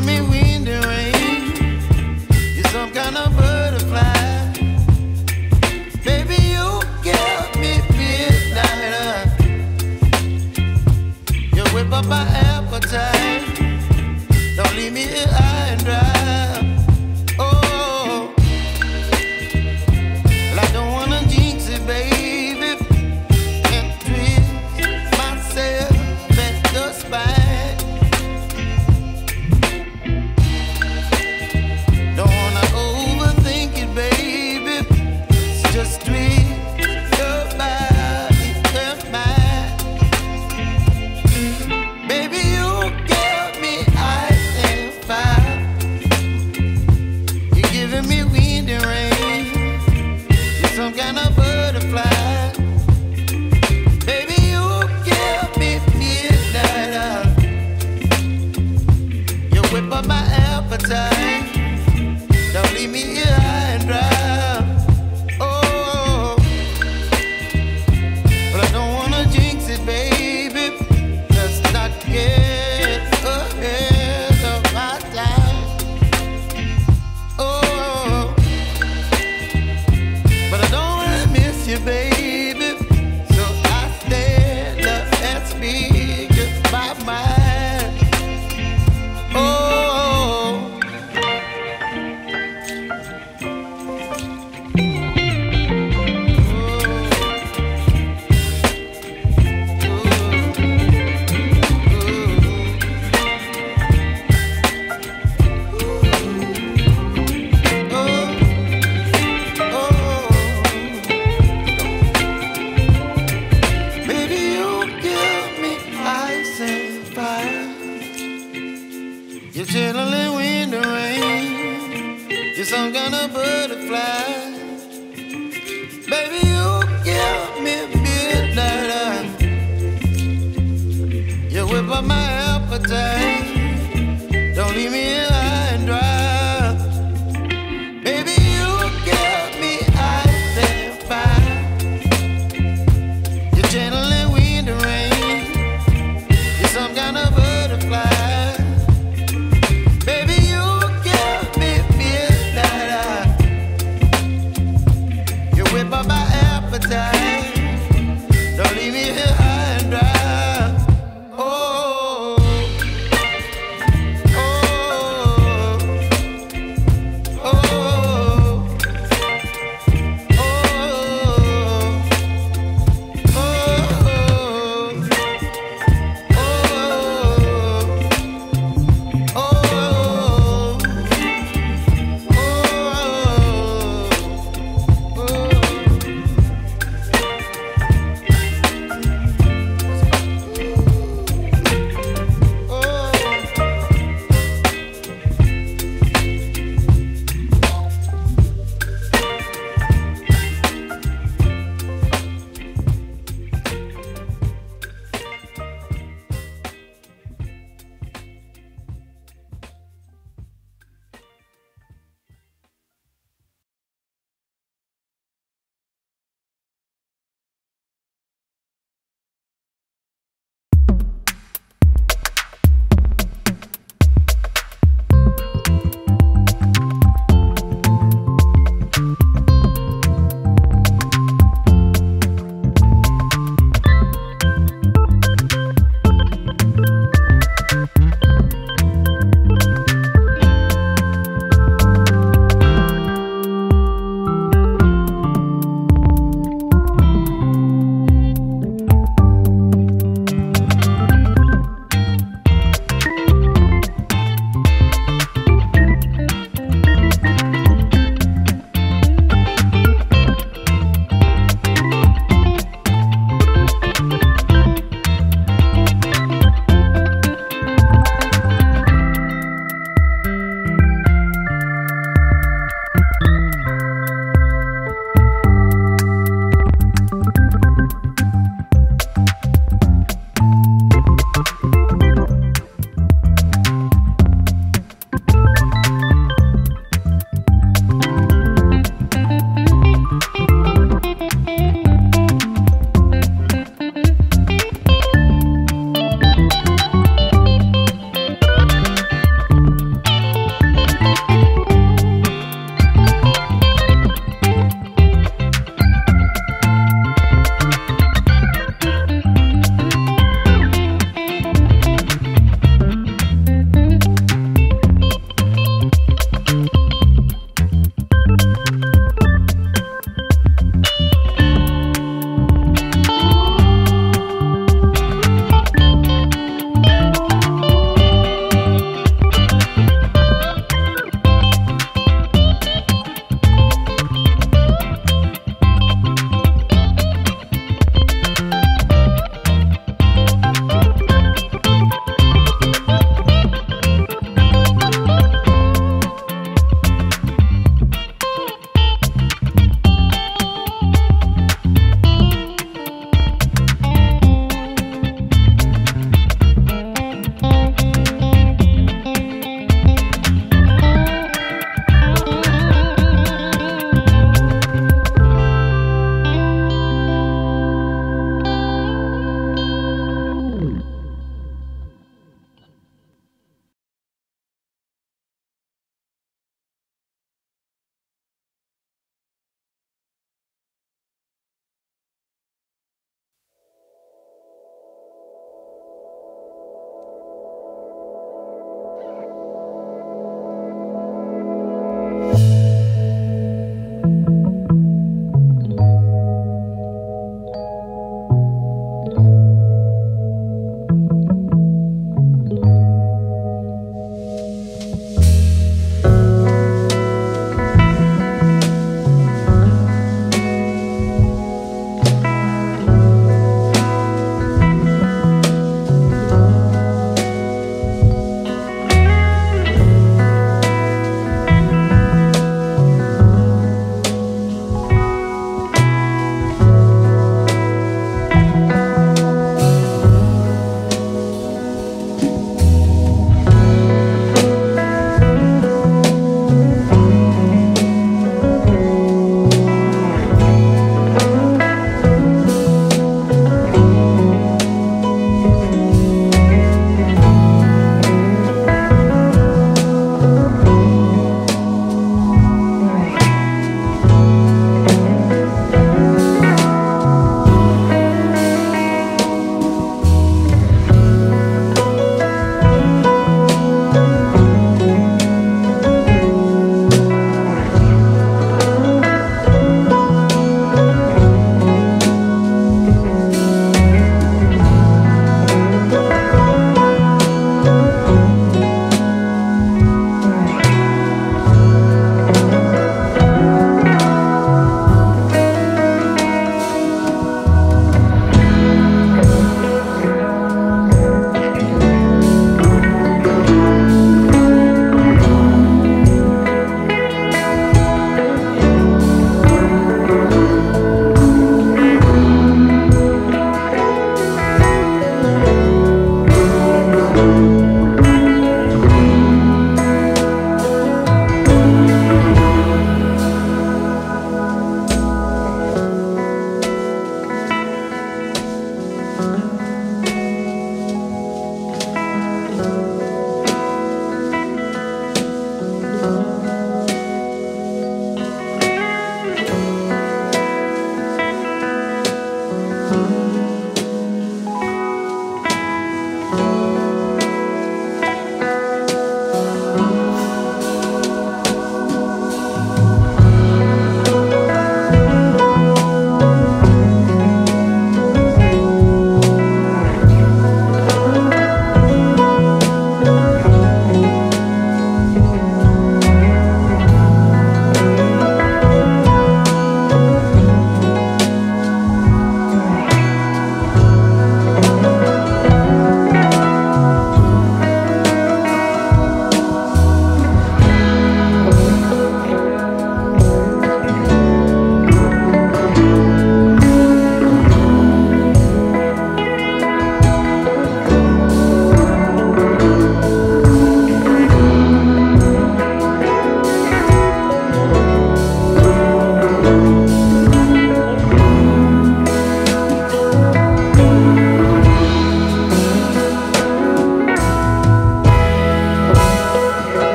giving me wind and rain. You're some kind of butterfly. Baby, you give me midnight. You whip up my appetite. Don't leave me here high and dry. Oh, well, I don't wanna jinx it, baby, and twist myself at the spine. Don't wanna overthink it, baby. It's just twist your body and mine. Baby, you give me ice and fire. You're giving me wind and rain. You're some kind of butterfly. Baby, you give me midnight. You whip up my appetite. Don't leave me here high and dry. Oh, but I don't wanna jinx it, baby. Let's not get ahead of my time. Oh, but I don't wanna miss you, baby. So I stand up and speak just my mind. Oh. You're chilling wind and rain. You're some kind of butterfly. Baby, you give me midnight. You whip up my appetite. Don't leave me